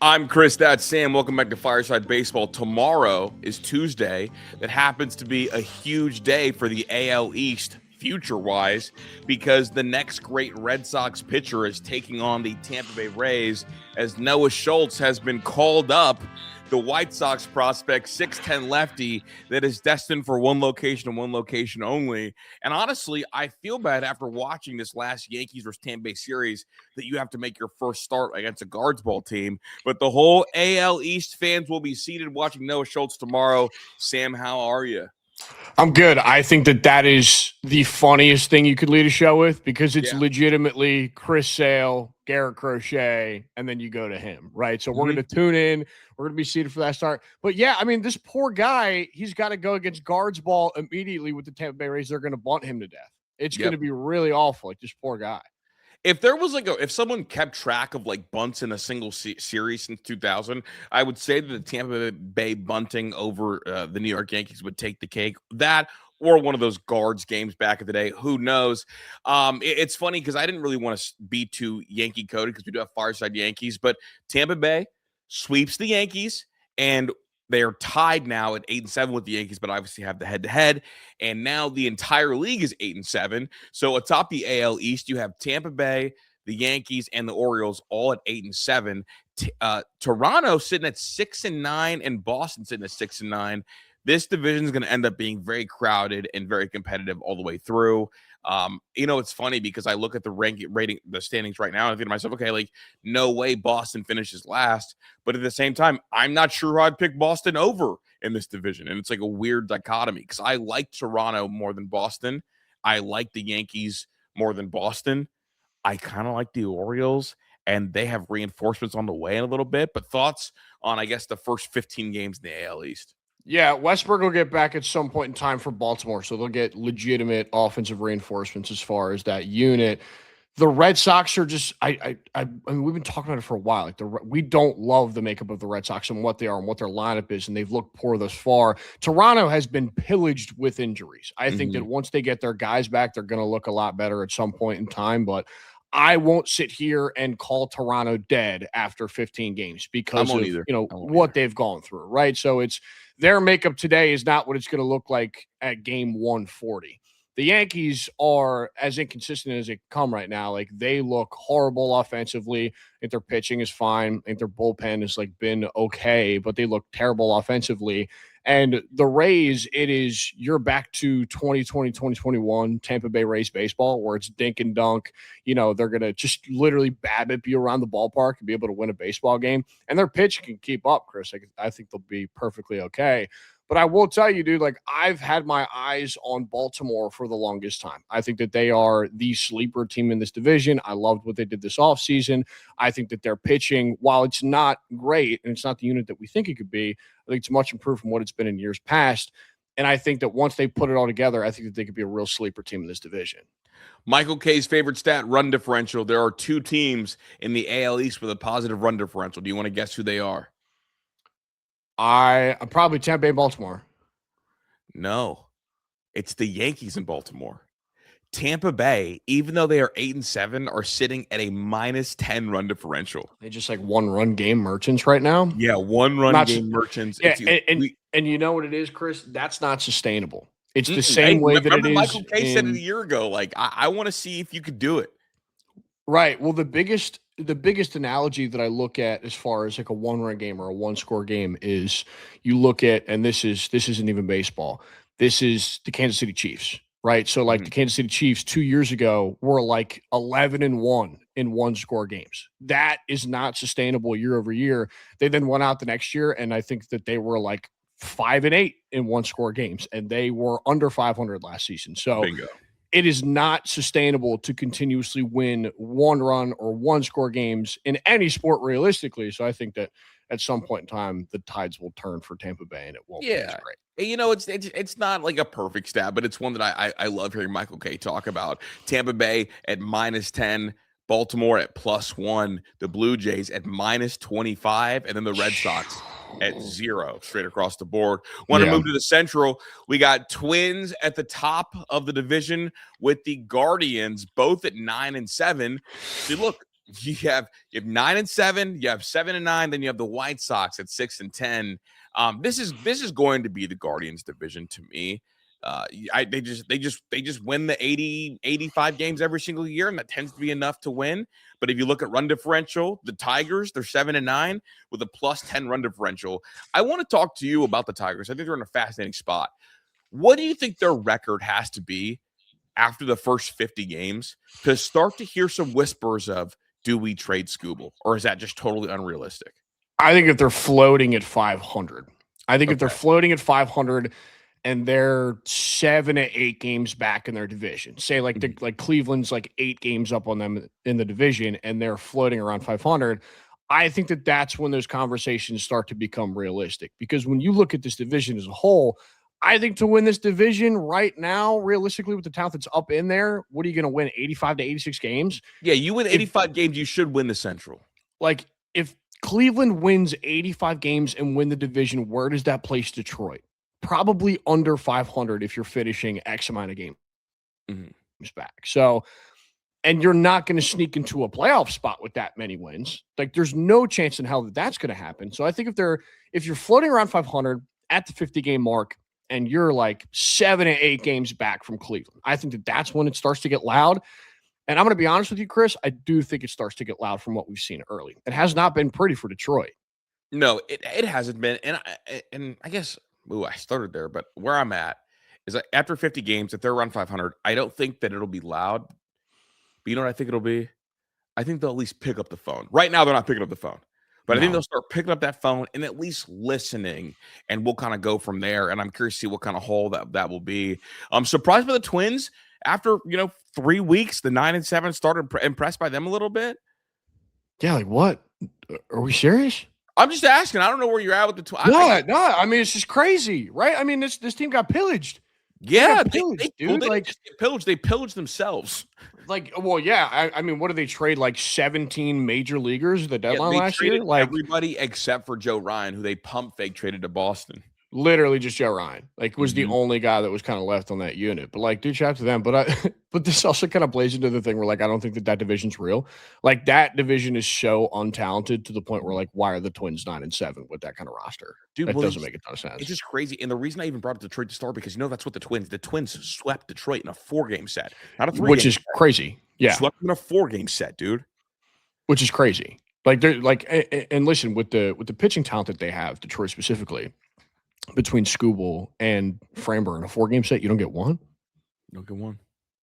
I'm Chris, that's Sam. Welcome back to Fireside Baseball. Tomorrow is Tuesday. That happens to be a huge day for the AL East future-wise because the next great Red Sox pitcher is taking on the Tampa Bay Rays as Noah Schultz has been called up. The White Sox prospect, 6'10 lefty that is destined for one location and one location only. And honestly, I feel bad after watching this last Yankees versus Tampa Bay series that you have to make your first start against a guards ball team. But the whole AL East fans will be seated watching Noah Schultz tomorrow. Sam, how are you? I'm good. I think that is the funniest thing you could lead a show with because it's Yeah. legitimately Chris Sale, Garrett Crochet, and then you go to him, right? So we're going to tune in. We're going to be seated for that start. But yeah, I mean, this poor guy, he's got to go against guards ball immediately with the Tampa Bay Rays. They're going to bunt him to death. It's going to be really awful. Like this poor guy. If there was if someone kept track of like bunts in a single series since 2000, I would say that the Tampa Bay bunting over the New York Yankees would take the cake. That or one of those guards games back in the day. Who knows? It's funny because I didn't really want to be too Yankee coded because we do have Fireside Yankees, but Tampa Bay sweeps the Yankees and they are tied now at 8-7 with the Yankees, but obviously have the head-to-head. And now the entire league is 8-7. So atop the AL East, you have Tampa Bay, the Yankees, and the Orioles all at 8-7. Toronto sitting at 6-9, and Boston sitting at 6-9. This division is going to end up being very crowded and very competitive all the way through. It's funny because I look at the rating, the standings right now, and I think to myself, okay, like no way Boston finishes last. But at the same time, I'm not sure I'd pick Boston over in this division. And it's like a weird dichotomy because I like Toronto more than Boston. I like the Yankees more than Boston. I kind of like the Orioles, and they have reinforcements on the way in a little bit. But thoughts on, I guess, the first 15 games in the AL East? Yeah, Westberg will get back at some point in time for Baltimore, so they'll get legitimate offensive reinforcements as far as that unit. The Red Sox are just I mean we've been talking about it for a while. Like we don't love the makeup of the Red Sox and what they are and what their lineup is, and they've looked poor thus far. Toronto has been pillaged with injuries. I think that once they get their guys back, they're going to look a lot better at some point in time. But I won't sit here and call Toronto dead after 15 games because of what they've gone through, right? So it's their makeup today is not what it's going to look like at game 140. The Yankees are as inconsistent as they come right now. Like they look horrible offensively. I think their pitching is fine. I think their bullpen has like been okay, but they look terrible offensively. And the Rays, you're back to 2020, 2021 Tampa Bay Rays baseball where it's dink and dunk. They're going to just literally BABIP you around the ballpark and be able to win a baseball game. And their pitch can keep up, Chris. I think they'll be perfectly okay. But I will tell you, dude, like I've had my eyes on Baltimore for the longest time. I think that they are the sleeper team in this division. I loved what they did this offseason. I think that their pitching, while it's not great and it's not the unit that we think it could be, I think it's much improved from what it's been in years past. And I think that once they put it all together, I think that they could be a real sleeper team in this division. Michael K's favorite stat, run differential. There are two teams in the AL East with a positive run differential. Do you want to guess who they are? I'm probably Tampa Bay, Baltimore. No, it's the Yankees in Baltimore. Tampa Bay, even though they are 8-7, are sitting at a -10 run differential. They just like 1-run game merchants right now. Yeah, 1-run game merchants. Yeah, and you know what it is, Chris? That's not sustainable. It's the same way that it is. Michael K said it a year ago. Like, I want to see if you could do it. Right. Well, the biggest analogy that I look at as far as like a 1-run game or a 1-score game is you look at, and this isn't even baseball. This is the Kansas City Chiefs, right? So like the Kansas City Chiefs 2 years ago were like 11-1 in 1-score games. That is not sustainable year over year. They then went out the next year, and I think that they were like 5-8 in 1-score games, and they were under 500 last season. So bingo. It is not sustainable to continuously win 1-run or 1-score games in any sport realistically. So I think that at some point in time, the tides will turn for Tampa Bay and it won't be as great. It's not like a perfect stat, but it's one that I love hearing Michael K talk about. Tampa Bay at -10, Baltimore at +1, the Blue Jays at -25, and then the Red Sox at 0 straight across the board. Want to move to the Central. We got Twins at the top of the division with the Guardians both at 9-7. See, look, You have 9-7, you have 7-9, then you have the White Sox at 6-10. This is going to be the Guardians division to me. They just win the 85 games every single year, and that tends to be enough to win. But if you look at run differential, the Tigers, they're 7-9 with a +10 run differential. I want to talk to you about the Tigers. I think they're in a fascinating spot. What do you think their record has to be after the first 50 games to start to hear some whispers of, do we trade Scooble? Or is that just totally unrealistic? I think if they're floating at 500, if they're floating at 500 and they're 7 to 8 games back in their division, say like Cleveland's like 8 games up on them in the division and they're floating around 500, I think that's when those conversations start to become realistic. Because when you look at this division as a whole, I think to win this division right now, realistically, with the talent that's up in there, what are you going to win? 85 to 86 games? Yeah, you win 85 games, you should win the Central. Like, if Cleveland wins 85 games and win the division, where does that place Detroit? Probably under 500 if you're finishing X amount of games back. So, and you're not going to sneak into a playoff spot with that many wins. Like, there's no chance in hell that that's going to happen. So I think if you're floating around 500 at the 50-game mark, and you're like 7 to 8 games back from Cleveland, I think that's when it starts to get loud. And I'm going to be honest with you, Chris, I do think it starts to get loud from what we've seen early. It has not been pretty for Detroit. No, it hasn't been. And I guess, I started there, but where I'm at is that after 50 games, if they're around 500, I don't think that it'll be loud. But you know what I think it'll be? I think they'll at least pick up the phone. Right now, they're not picking up the phone. But I think they'll start picking up that phone and at least listening, and we'll kind of go from there. And I'm curious to see what kind of hole that will be. I'm surprised by the Twins after 3 weeks. The 9-7 started impressed by them a little bit. Yeah, like what? Are we serious? I'm just asking. I don't know where you're at with the Twins. No. I mean, it's just crazy, right? I mean, this team got pillaged. Yeah, they didn't just get pillaged. They pillaged themselves. Like, well, yeah. I mean, what did they trade? Like 17 major leaguers at the deadline last year? Like everybody except for Joe Ryan, who they pump fake traded to Boston. Literally just Joe Ryan. Like, was the only guy that was kind of left on that unit. But like, dude, shout out to them. But this also kind of plays into the thing where like I don't think that division's real. Like, that division is so untalented to the point where like, why are the Twins 9-7 with that kind of roster? Dude, that doesn't make a ton of sense. It's just crazy. And the reason I even brought up Detroit to start, because that's what the Twins swept Detroit in a 4-game set, not a 3-game which is set. Crazy. Yeah, swept in a 4-game set, dude. Which is crazy. Like, they're like, and listen, with the pitching talent that they have, Detroit specifically, between Scooble and Framber in a 4-game set, you don't get one? You don't get one.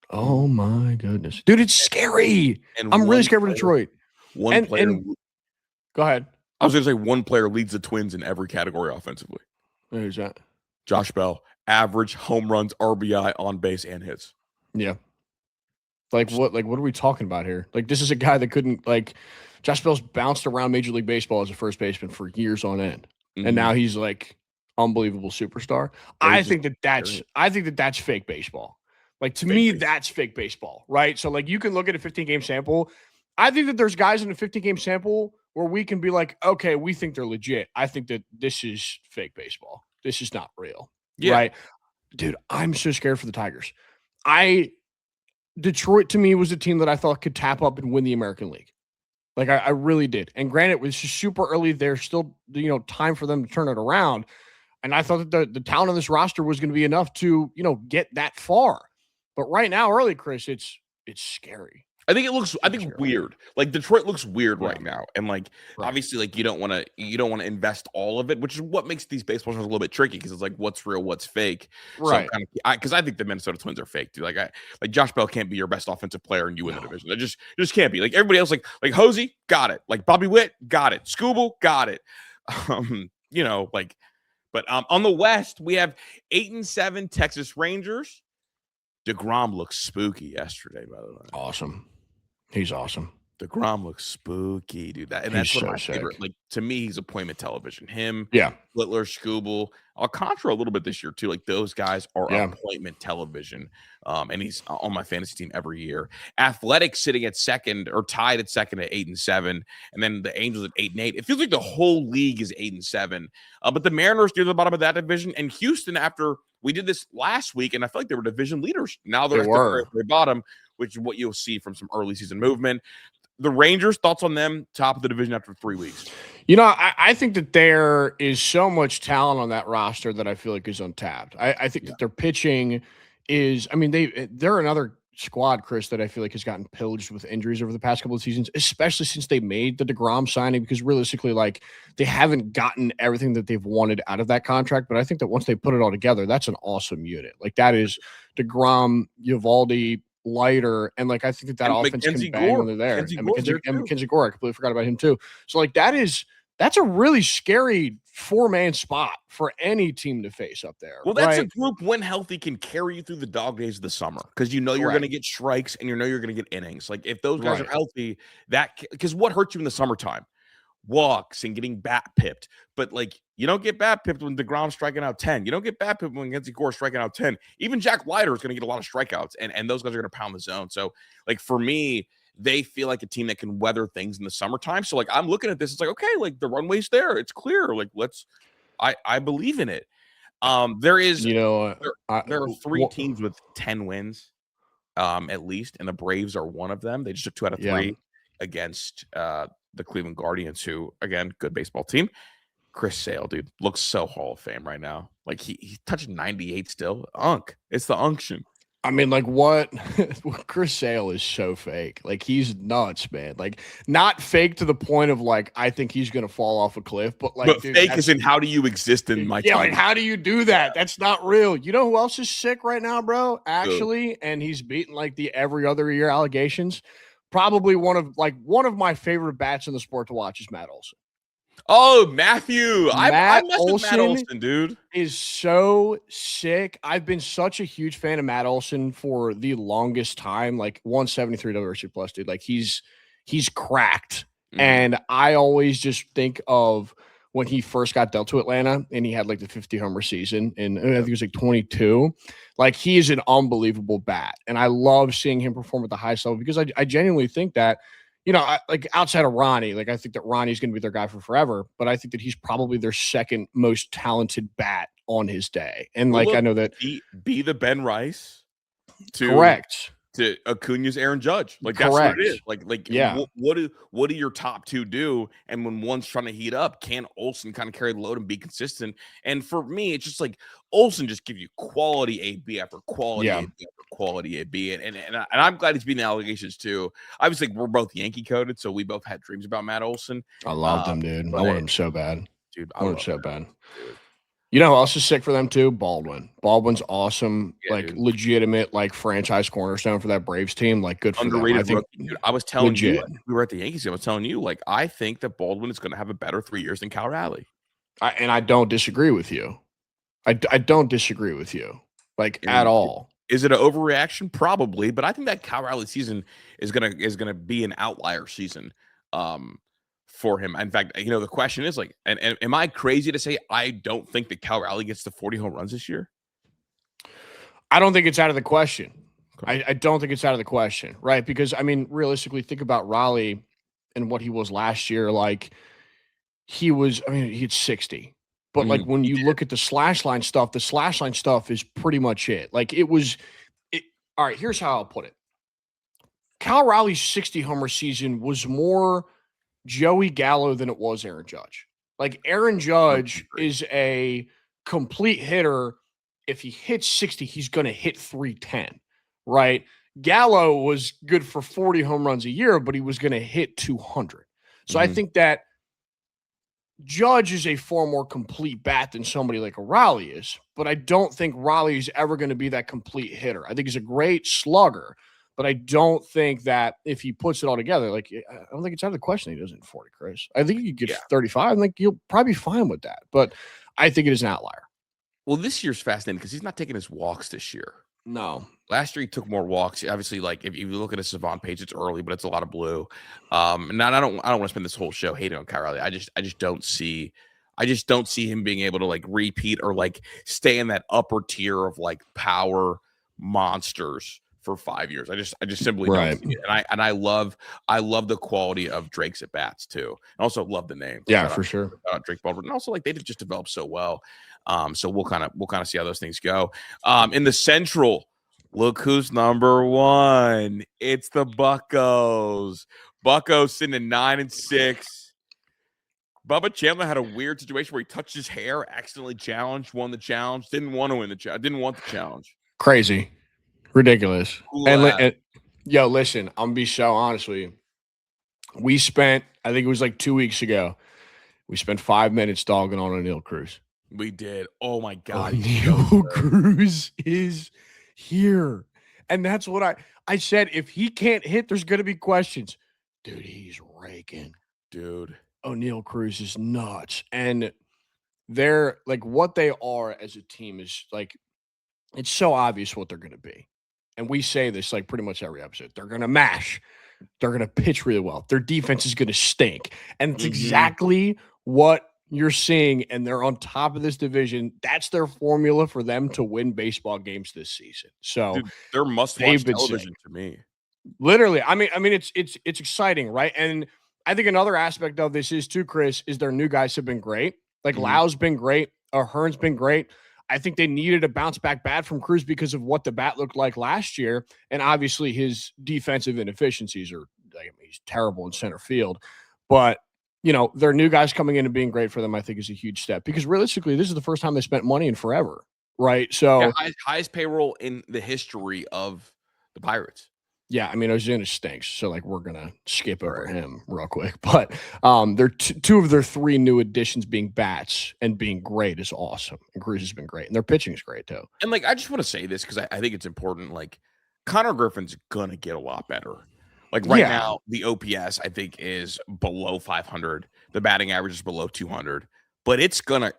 Oh, my goodness. Dude, it's scary. And I'm really scared for Detroit. Go ahead. I was going to say one player leads the Twins in every category offensively. Who's that? Josh Bell. Average, home runs, RBI, on base, and hits. Yeah. Like, what are we talking about here? Like, this is a guy that couldn't, like, Josh Bell's bounced around Major League Baseball as a first baseman for years on end. And now he's like, unbelievable superstar. I think that's fake baseball. Like, to me, that's fake baseball, right? So like, you can look at a 15-game sample. I think that there's guys in a 15-game sample where we can be like, okay, we think they're legit. I think that this is fake baseball. This is not real. Yeah. Right? Dude, I'm so scared for the Tigers. Detroit to me was a team that I thought could tap up and win the American League. Like, I really did. And granted, it was just super early. There's still, time for them to turn it around. And I thought that the talent on this roster was going to be enough to, get that far. But right now, early, Chris, it's scary. I think weird. Like, Detroit looks weird right now. And like, obviously, like, you don't want to invest all of it, which is what makes these baseball shows a little bit tricky, because it's like, what's real, what's fake. Right. So because I think the Minnesota Twins are fake, dude. Like, Josh Bell can't be your best offensive player and you win the division. It just can't be. Like, everybody else, like Hosey, got it. Like, Bobby Witt, got it. Scooble, got it. But on the West, we have 8-7 Texas Rangers. DeGrom looks spooky yesterday, by the way. Awesome. He's awesome. DeGrom looks spooky, dude. That's one of my favorite. Like, to me, he's appointment television. Him, Littler, Scooble, Alcantara a little bit this year too. Like, those guys are appointment television. And he's on my fantasy team every year. Athletics sitting at second, or tied at second at 8-7, and then the Angels at 8-8. It feels like the whole league is 8-7. But the Mariners near the bottom of that division, and Houston, after we did this last week, and I feel like they were division leaders. Now they're at the bottom, which is what you'll see from some early season movement. The Rangers, thoughts on them? Top of the division after 3 weeks. I think that there is so much talent on that roster that I feel like is untapped. I think that their pitching is, I mean, they're another squad, Chris, that I feel like has gotten pillaged with injuries over the past couple of seasons, especially since they made the DeGrom signing, because realistically, like, they haven't gotten everything that they've wanted out of that contract. But I think that once they put it all together, that's an awesome unit. Like, that is DeGrom, Eovaldi, Leiter, and like I think that offense Mackenzie can bang Gore. when they're there. Mackenzie And Mackenzie Gore, I completely forgot about him too. So like that's a really scary 4-man spot for any team to face up there. Well, that's a group when healthy can carry you through the dog days of the summer, because you're going to get strikes and you're going to get innings. Like, if those guys are healthy, because what hurts you in the summertime? Walks and getting bat pipped. But like, you don't get bat pipped when DeGrom's striking out 10. You don't get bat pipped when Mackenzie Gore striking out 10. Even Jack Leiter is going to get a lot of strikeouts, and those guys are going to pound the zone. So like, for me, they feel like a team that can weather things in the summertime. So like, I'm looking at this, it's like, okay, like the runway's there, it's clear. Like, I believe in it. There are 3 teams with 10 wins, at least, and the Braves are one of them. They just took 2 out of 3 against the Cleveland Guardians, who, again, good baseball team. Chris Sale, dude, looks so Hall of Fame right now. Like, he's touching 98 still. It's the unction. I mean, like, what Chris Sale is so fake. Like, he's nuts, man. Like, not fake to the point of like, I think he's gonna fall off a cliff, but like, dude, fake is in how do you exist in my time? Like, how do you do that? That's not real. You know who else is sick right now, bro? Actually, and he's beating like the every other year allegations. Probably one of my favorite bats in the sport to watch is Matt Olson. Oh, Matthew. I messed with Matt Olson, dude. Is so sick. I've been such a huge fan of Matt Olson for the longest time. Like 173 WRC plus, dude. Like he's cracked. Mm-hmm. And I always just think of when he first got dealt to Atlanta and he had like the 50 homer season, and I think it was like 22. Like, he is an unbelievable bat. And I love seeing him perform at the highest level, because I genuinely think that, like outside of Ronnie, like I think that Ronnie's going to be their guy for forever, but I think that he's probably their second most talented bat on his day. And like, I know that be the Ben Rice to Acuna's Aaron Judge. Like, that's what it is. Like, yeah. What do your top 2 do? And when one's trying to heat up, can Olson kind of carry the load and be consistent? And for me, it's just like Olson just gives you quality AB after quality AB after quality AB. And I'm glad he's beating the allegations too. Obviously, we're both Yankee coded, so we both had dreams about Matt Olson. I love him, dude. I want him so bad. Dude, I want him so bad. Dude. You know who else is sick for them too? Baldwin. Baldwin's awesome, dude. Legitimate, like franchise cornerstone for that Braves team. Like, good for underrated them. Rookie, dude. I was telling you, we were at the Yankees. I was telling you, like, I think that Baldwin is going to have a better 3 years than Cal Raleigh. And I don't disagree with you. I don't disagree with you, like, at all. Is it an overreaction? Probably, but I think that Cal Raleigh season is gonna be an outlier season. For him. In fact, the question is like, and am I crazy to say I don't think that Cal Raleigh gets to 40 home runs this year? I don't think it's out of the question. Okay. I don't think it's out of the question, right? Because, I mean, realistically, think about Raleigh and what he was last year. Like, he had 60. But, like, when you look at the slash line stuff is pretty much it. Like, all right, here's how I'll put it. Cal Raleigh's 60 homer season was more Joey Gallo than it was Aaron Judge. Like, Aaron Judge is a complete hitter. If he hits 60, he's going to hit 310, right? Gallo was good for 40 home runs a year, but he was going to hit 200. So I think that Judge is a far more complete bat than somebody like a Raleigh is, but I don't think Raleigh is ever going to be that complete hitter. I think he's a great slugger, but I don't think that if he puts it all together, like, I don't think it's out of the question he doesn't 40, Chris. I think he could get 35, and like, you'll probably be fine with that. But I think it is an outlier. Well, this year's fascinating because he's not taking his walks this year. No. Last year he took more walks. Obviously, like, if you look at his Savant page, it's early, but it's a lot of blue. And I don't want to spend this whole show hating on Kyle Raleigh. I just don't see him being able to like repeat or like stay in that upper tier of like power monsters for 5 years. I just simply don't see it. And I love the quality of Drake's at bats too. And also love the name. Yeah, for sure. Drake Baldwin. And also, like, they've just developed so well. So we'll kind of see how those things go. In the Central, Look who's number one. It's the Buccos. Buccos sitting at 9-6. Bubba Chandler had a weird situation where he touched his hair, accidentally challenged, won the challenge, didn't want to win the challenge, didn't want the challenge. Crazy. Ridiculous. Cool And yo, listen, I'm gonna be so honest with you. We spent, I think it was like 2 weeks ago, we spent 5 minutes dogging on O'Neal Cruz. We did. Oh my God. O'Neal Cruz is here. And that's what I said. If he can't hit, there's gonna be questions. Dude, he's raking. Dude. O'Neal Cruz is nuts. And they're like what they are as a team is like it's so obvious what they're gonna be. And we say this like pretty much every episode. They're gonna mash. They're going to pitch really well. Their defense is going to stink. And it's exactly what you're seeing. And they're on top of this division. That's their formula for them to win baseball games this season. So dude, they're must-watch television to me. Literally. I mean, it's exciting, right? And I think another aspect of this is too, Chris, is their new guys have been great. Like Lau's been great. Hearn's been great. I think they needed a bounce back bat from Cruz because of what the bat looked like last year. And obviously his defensive inefficiencies are, I mean, he's terrible in center field. But, you know, their new guys coming in and being great for them, I think is a huge step because realistically, this is the first time they spent money in forever. Right. So highest payroll in the history of the Pirates. Yeah, I mean, Ozuna stinks, so like we're gonna skip over him real quick. But they're two of their three new additions being bats and being great is awesome. And Cruz has been great, and their pitching is great too. And like, I just want to say this because I think it's important. Like, Connor Griffin's gonna get a lot better. Like right now, the OPS I think is below 500. The batting average is below 200. But it's gonna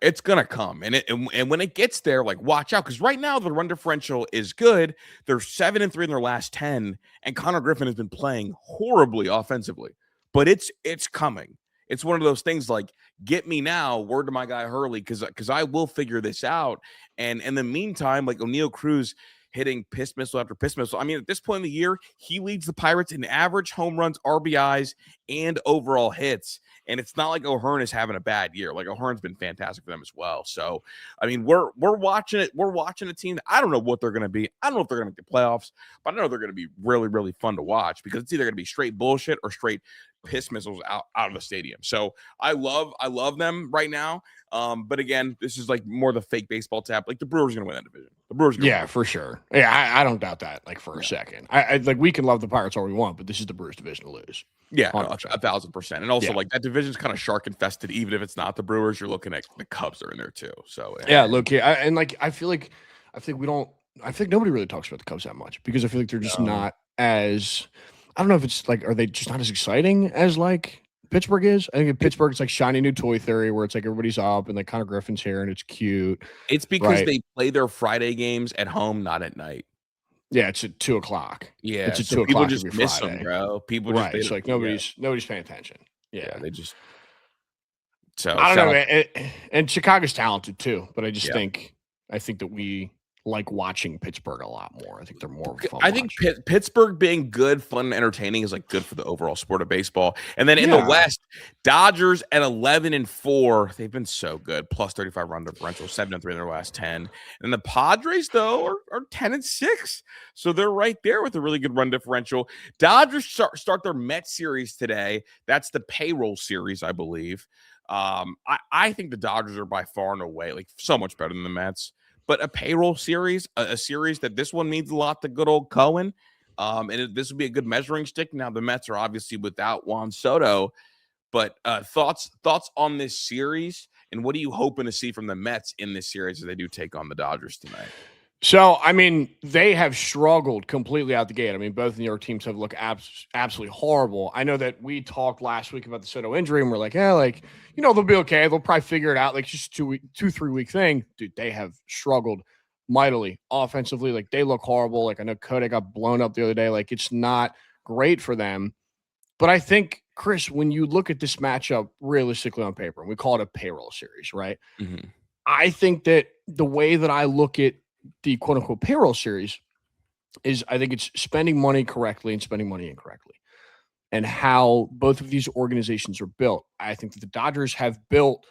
come, and when it gets there, like watch out because right now the run differential is good. They're 7-3 in their last 10, and Connor Griffin has been playing horribly offensively. But it's coming. It's one of those things like get me now. Word to my guy Hurley because I will figure this out. And in the meantime, like O'Neal Cruz hitting piss missile after piss missile. I mean, at this point in the year, he leads the Pirates in average home runs, RBIs, and overall hits. And it's not like O'Hearn is having a bad year. Like O'Hearn's been fantastic for them as well. So, I mean, we're watching it. We're watching a team that I don't know what they're going to be. I don't know if they're going to make the playoffs, but I know they're going to be really, really fun to watch because it's either going to be straight bullshit or straight piss missiles out of the stadium. So I love them right now. But again, this is like more the fake baseball tap. Like the Brewers are going to win that division. The Brewers, win. For sure. Yeah, I don't doubt that. Like for a second, I like we can love the Pirates all we want, but this is the Brewers division to lose. Yeah, no, 1,000%. And also, like that division's kind of shark infested. Even if it's not the Brewers, you're looking at the Cubs are in there too. So look, and like I feel like nobody really talks about the Cubs that much because I feel like they're just not as. I don't know if it's like, are they just not as exciting as like Pittsburgh is? I think in Pittsburgh, it's like shiny new toy theory where it's like everybody's up and like Connor Griffin's here and it's cute. It's because they play their Friday games at home, not at night. Yeah, it's at 2:00. Yeah, it's at so 2:00. People just miss them, bro. People just it's like nobody's paying attention. Yeah, they just. So I don't know, and Chicago's talented too, but I just think that we like watching Pittsburgh a lot more. I think they're more fun. I think Pittsburgh being good, fun, and entertaining is like good for the overall sport of baseball. And then in the West, Dodgers at 11-4, they've been so good. Plus 35 run differential, 7-3 in their last 10. And the Padres though are 10-6, so they're right there with a really good run differential. Dodgers start their Mets series today. That's the payroll series, I believe. I think the Dodgers are by far and away like so much better than the Mets. But a payroll series, a series that this one means a lot to good old Cohen. And this would be a good measuring stick. Now, the Mets are obviously without Juan Soto. But thoughts on this series? And what are you hoping to see from the Mets in this series as they do take on the Dodgers tonight? So, I mean, they have struggled completely out the gate. I mean, both New York teams have looked absolutely horrible. I know that we talked last week about the Soto injury, and we're like, they'll be okay. They'll probably figure it out. Like, just 2-3 week thing. Dude, they have struggled mightily offensively. Like, they look horrible. Like, I know Kodak got blown up the other day. Like, it's not great for them. But I think, Chris, when you look at this matchup realistically on paper, and we call it a payroll series, right? Mm-hmm. I think that the way that I look at the quote unquote payroll series is I think it's spending money correctly and spending money incorrectly and how both of these organizations are built. I think that the Dodgers have built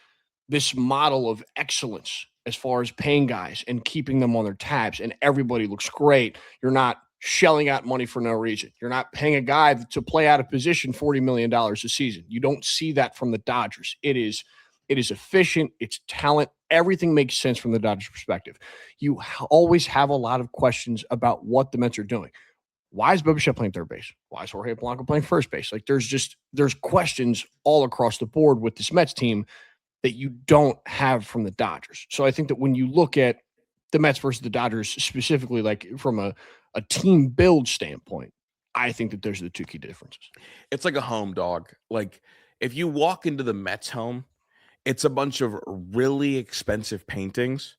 this model of excellence as far as paying guys and keeping them on their tabs, and everybody looks great. You're not shelling out money for no reason. You're not paying a guy to play out of position $40 million a season. You don't see that from the Dodgers. It is efficient. It's talent. Everything makes sense from the Dodgers perspective. You always have a lot of questions about what the Mets are doing. Why is Bibichette playing third base? Why is Jorge Polanco playing first base? Like there's questions all across the board with this Mets team that you don't have from the Dodgers. So I think that when you look at the Mets versus the Dodgers specifically, like from a team build standpoint, I think that those are the two key differences. It's like a home, dog. Like if you walk into the Mets home, it's a bunch of really expensive paintings,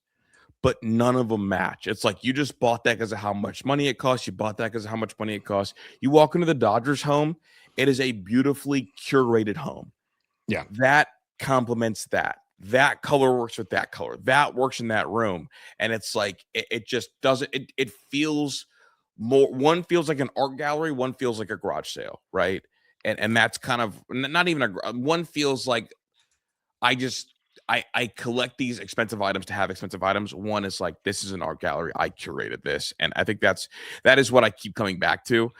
but none of them match. It's like you just bought that because of how much money it costs. You bought that because of how much money it costs. You walk into the Dodgers home, it is a beautifully curated home. Yeah. That complements that. That color works with that color. That works in that room. And it's like, it just doesn't, it feels more, one feels like an art gallery, one feels like a garage sale, right? And that's kind of not even one feels like I collect these expensive items to have expensive items. One is like, this is an art gallery. I curated this. And I think that is what I keep coming back to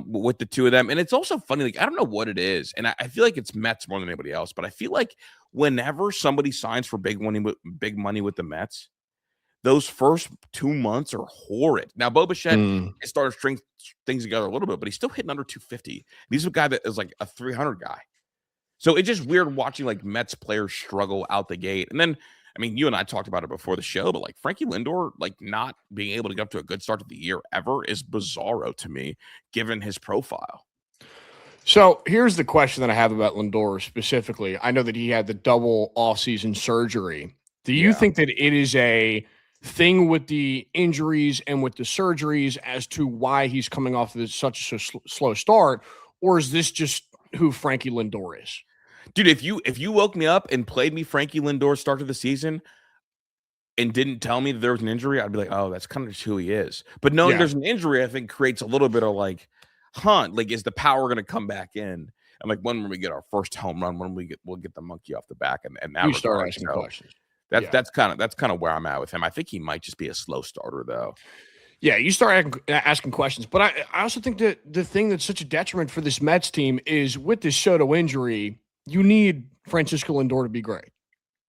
with the two of them. And it's also funny. Like, I don't know what it is. And I feel like it's Mets more than anybody else, but I feel like whenever somebody signs for big money with the Mets, those first 2 months are horrid. Now, Bo Bichette is starting to string things together a little bit, but he's still hitting under 250. He's a guy that is like a 300 guy. So it's just weird watching like Mets players struggle out the gate. And then, I mean, you and I talked about it before the show, but like Frankie Lindor, like not being able to get up to a good start to the year ever is bizarro to me, given his profile. So here's the question that I have about Lindor specifically. I know that he had the double offseason surgery. Do you think that it is a thing with the injuries and with the surgeries as to why he's coming off of such a slow start? Or is this just who Frankie Lindor is? Dude, if you woke me up and played me Frankie Lindor start of the season and didn't tell me that there was an injury, I'd be like, oh, that's kind of just who he is. But knowing there's an injury, I think creates a little bit of like, like, is the power going to come back in? And like, when we get our first home run, we'll get the monkey off the back, and that you start asking questions. That's kind of where I'm at with him. I think he might just be a slow starter, though. Yeah, you start asking questions. But I also think that the thing that's such a detriment for this Mets team is with this Soto injury, you need Francisco Lindor to be great.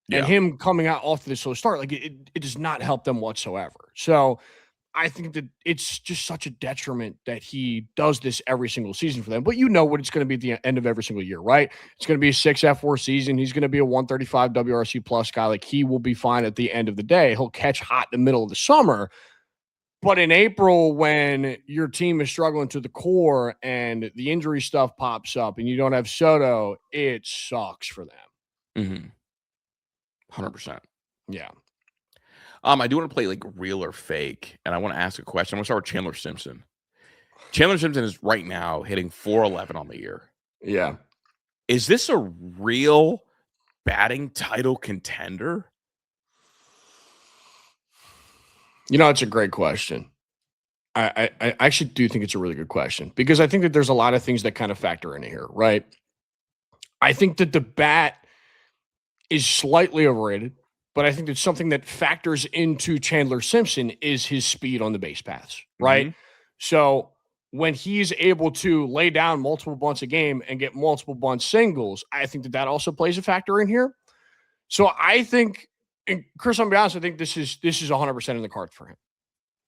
Yeah. And him coming out off to this slow start, like it does not help them whatsoever. So I think that it's just such a detriment that he does this every single season for them. But you know what it's going to be at the end of every single year, right? It's going to be a 6 F4 season. He's going to be a 135 WRC plus guy. Like he will be fine at the end of the day. He'll catch hot in the middle of the summer. But in April, when your team is struggling to the core and the injury stuff pops up and you don't have Soto, it sucks for them. 100%. Yeah. I do want to play like real or fake, and I want to ask a question. I'm going to start with Chandler Simpson. Chandler Simpson is right now hitting .411 on the year. Yeah. Is this a real batting title contender? You know, it's a great question. I actually do think it's a really good question because I think that there's a lot of things that kind of factor in here, right? I think that the bat is slightly overrated, but I think that something that factors into Chandler Simpson is his speed on the base paths, right? So when he's able to lay down multiple bunts a game and get multiple bunt singles, I think that also plays a factor in here. So I think, and Chris, I'm gonna be honest, I think this is 100% in the cards for him.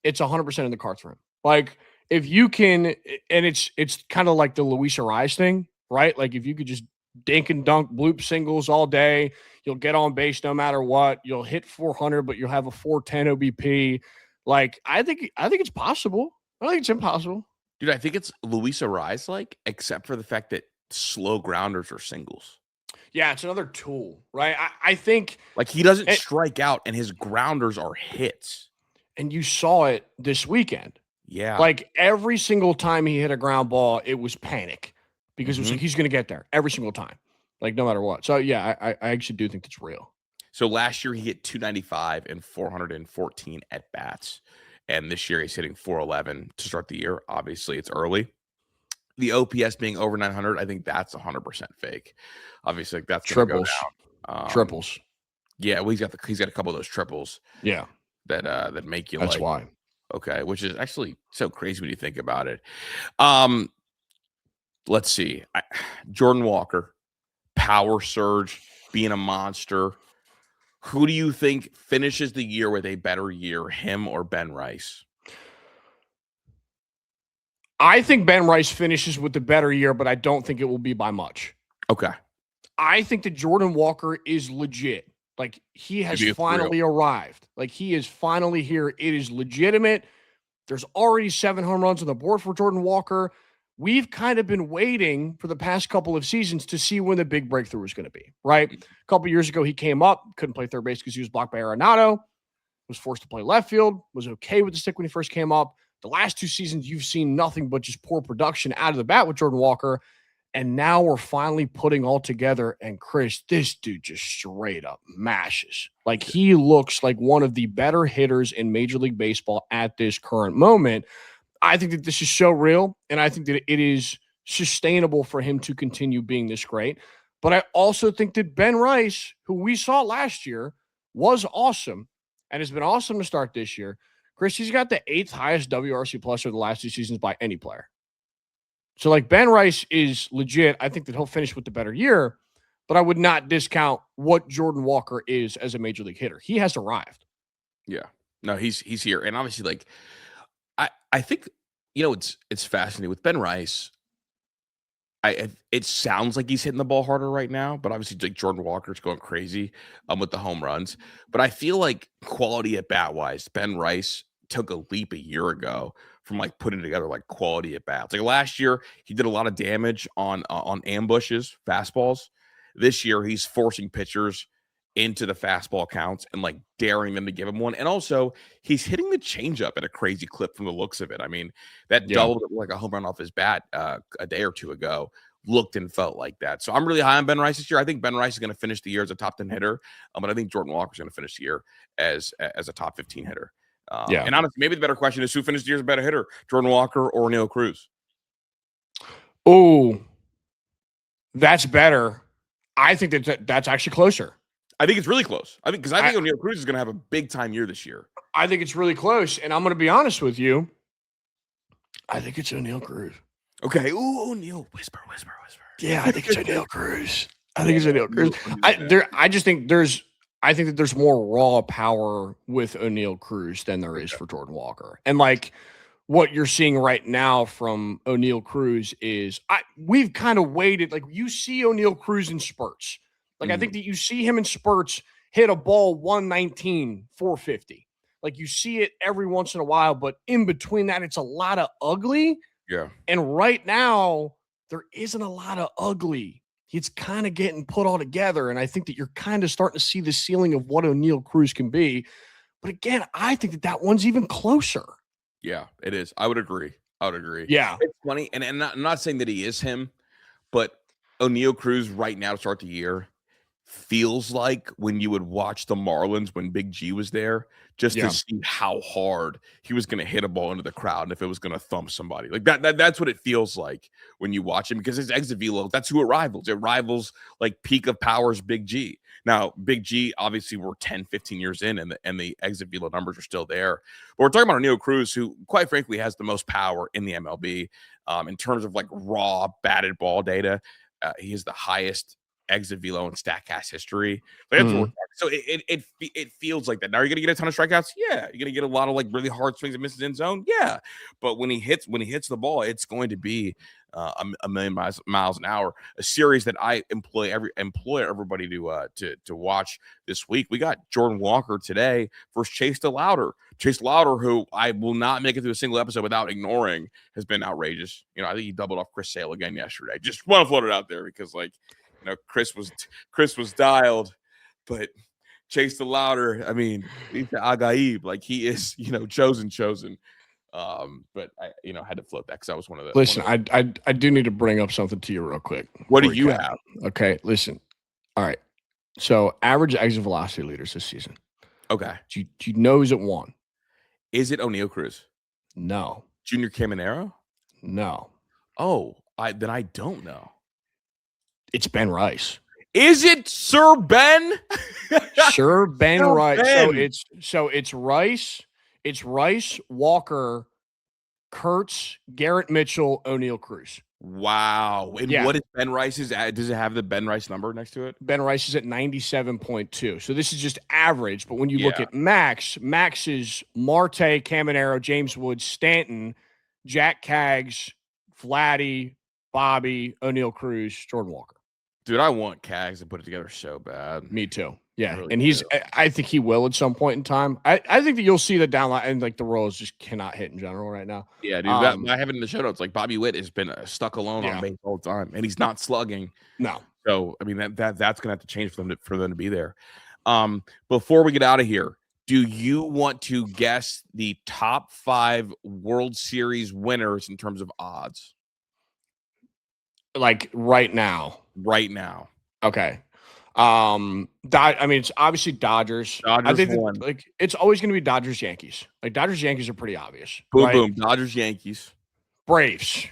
It's 100% in the cards for him. Like if you can, and it's kind of like the Luis Ariz thing, right? Like if you could just dink and dunk bloop singles all day, you'll get on base no matter what. You'll hit 400, but you'll have a 410 OBP. Like I think it's possible. I think it's impossible. Dude, I think it's Luis Ariz like, except for the fact that slow grounders are singles. Yeah, it's another tool, right? I think like he doesn't strike out and his grounders are hits. And you saw it this weekend. Yeah. Like every single time he hit a ground ball, it was panic because it was like he's going to get there every single time, like no matter what. So, yeah, I actually do think it's real. So last year he hit 295 and 414 at bats. And this year he's hitting 411 to start the year. Obviously, it's early. The OPS being over 900, I think that's 100% fake. Obviously, that's triples. Go down. Triples. Yeah, well, he's got a couple of those triples Yeah, that make you that's like, why. okay, which is actually so crazy when you think about it. Um, let's see. Jordan Walker, power surge, being a monster. Who do you think finishes the year with a better year, him or Ben Rice? I think Ben Rice finishes with the better year, but I don't think it will be by much. Okay. I think that Jordan Walker is legit. Like he has Maybe it's real. finally arrived. Like he is finally here. It is legitimate. There's already 7 home runs on the board for Jordan Walker. We've kind of been waiting for the past couple of seasons to see when the big breakthrough is going to be, right? A couple years ago, he came up, couldn't play third base because he was blocked by Arenado, was forced to play left field, was okay with the stick when he first came up. The last 2 seasons, you've seen nothing but just poor production out of the bat with Jordan Walker. And now we're finally putting all together. And Chris, this dude just straight up mashes. Like he looks like one of the better hitters in Major League Baseball at this current moment. I think that this is so real. And I think that it is sustainable for him to continue being this great. But I also think that Ben Rice, who we saw last year, was awesome and has been awesome to start this year. Chris, he's got the 8th highest WRC plus over the last 2 seasons by any player. So, like, Ben Rice is legit. I think that he'll finish with the better year, but I would not discount what Jordan Walker is as a major league hitter. He has arrived. Yeah. No, he's here. And obviously, like, I think, it's fascinating with Ben Rice. It sounds like he's hitting the ball harder right now, but obviously, like Jordan Walker's going crazy with the home runs. But I feel like quality at bat wise, Ben Rice took a leap a year ago from like putting together like quality at bats. Like last year, he did a lot of damage on ambushes, fastballs. This year, he's forcing pitchers into the fastball counts and like daring them to give him one. And also, he's hitting the changeup at a crazy clip from the looks of it. I mean, that Yeah. double like a home run off his bat a day or two ago looked and felt like that. So I'm really high on Ben Rice this year. I think Ben Rice is going to finish the year as a top 10 hitter, but I think Jordan Walker is going to finish the year as a top 15 hitter. Yeah. And honestly, maybe the better question is who finished the year as a better hitter, Jordan Walker or Neil Cruz? Oh, that's better. I think that's actually closer. I think it's really close. I think O'Neal Cruz is going to have a big time year this year. I think it's really close, and I'm going to be honest with you. I think it's O'Neal Cruz. Okay. Ooh, O'Neal. Whisper. Yeah, I think it's O'Neal Cruz. I think it's O'Neal Cruz. I think that there's more raw power with O'Neal Cruz than there is for Jordan Walker. And like what you're seeing right now from O'Neal Cruz is we've kind of waited. Like you see O'Neal Cruz in spurts. Like I think that you see him in spurts hit a ball 119, 450. Like you see it every once in a while, but in between that, it's a lot of ugly. Yeah. And right now, there isn't a lot of ugly. It's kind of getting put all together. And I think that you're kind of starting to see the ceiling of what O'Neal Cruz can be. But again, I think that one's even closer. Yeah, it is. I would agree. Yeah. It's funny. And I'm not saying that he is him, but O'Neal Cruz right now to start the year feels like when you would watch the Marlins when Big G was there, just to see how hard he was going to hit a ball into the crowd and if it was going to thump somebody. Like that's what it feels like when you watch him because his exit velo, that's who it rivals. It rivals like peak of powers Big G. Now, Big G, obviously, we're 10, 15 years in, and the exit velo numbers are still there. But we're talking about O'Neal Cruz, who, quite frankly, has the most power in the MLB in terms of like raw batted ball data. He is the highest exit velo in StatCast history. Like, that's what we're talking. So it feels like that. Now you're gonna get a ton of strikeouts. Yeah, you're gonna get a lot of like really hard swings and misses in zone. Yeah, but when he hits the ball, it's going to be a million miles an hour. A series that I employ everybody to watch this week. We got Jordan Walker today versus Chase DeLauter. Chase DeLauter, who I will not make it through a single episode without ignoring, has been outrageous. I think he doubled off Chris Sale again yesterday. Just want to float it out there because Chris was dialed, but Chase DeLauter, I mean, he's the Agaib, like he is, chosen. But I, had to float that because that was one of the. Listen, I do need to bring up something to you real quick. What do you have? Okay, listen. All right. So average exit velocity leaders this season. Okay. Do you know who's at 1? Is it O'Neal Cruz? No. Junior Caminero? No. Oh, then I don't know. It's Ben Rice. Is it Sir Ben? Sir Ben Sir Rice. Ben. So it's Rice, Walker, Kurtz, Garrett Mitchell, O'Neal Cruz. Wow. And Yeah. what is Ben Rice's? Does it have the Ben Rice number next to it? Ben Rice is at 97.2. So this is just average. But when you look Yeah. at Max is Marte, Caminero, James Woods, Stanton, Jack Kaggs, Vladdy, Bobby, O'Neal Cruz, Jordan Walker. Dude, I want Cags to put it together so bad. Me too. Yeah. Really And do. I think he will at some point in time. I think that you'll see the downline and like the Royals just cannot hit in general right now. Yeah, dude. I have it in the show notes. Like Bobby Witt has been stuck alone on base all the time, and he's not slugging. No. So I mean that's gonna have to change for them to be there. Before we get out of here, do you want to guess the top 5 World Series winners in terms of odds Like right now. right now? Okay. I mean, it's obviously Dodgers. I think won. like it's always going to be Dodgers Yankees. Like Dodgers Yankees are pretty obvious. Boom right? boom. Dodgers Yankees. Braves.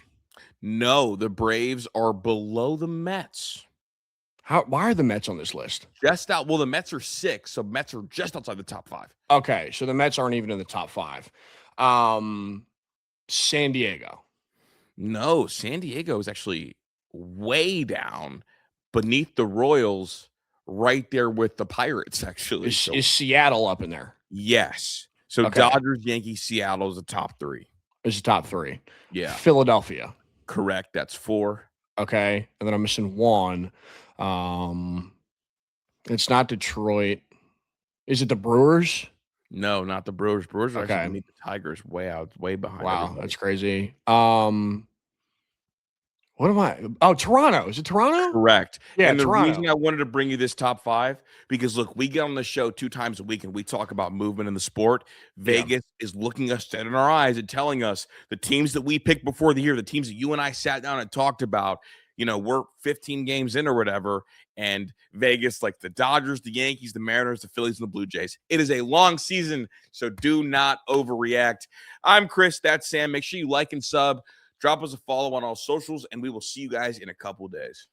No, the Braves are below the Mets. Why are the Mets on this list? Just out. Well, the Mets are 6, so Mets are just outside the top 5. Okay, so the Mets aren't even in the top 5. San Diego. No, San Diego is actually way down beneath the Royals, right there with the Pirates, actually. Is Seattle up in there? Yes. So Okay. Dodgers, Yankees, Seattle is the top 3. Is the top 3. Yeah. Philadelphia. Correct. That's 4. Okay. And then I'm missing 1. It's not Detroit. Is it the Brewers? No, not the Brewers. Brewers are Okay. actually beneath the Tigers, way behind. Wow, everybody. that's crazy. What am I? Oh, Toronto. Is it Toronto? Correct. Yeah, and the Toronto. reason I wanted to bring you this top 5, because look, we get on the show 2 times a week and we talk about movement in the sport. Vegas is looking us dead in our eyes and telling us the teams that we picked before the year, the teams that you and I sat down and talked about, we're 15 games in or whatever. And Vegas, like the Dodgers, the Yankees, the Mariners, the Phillies, and the Blue Jays. It is a long season, so do not overreact. I'm Chris. That's Sam. Make sure you like and sub. Drop us a follow on all socials, and we will see you guys in a couple of days.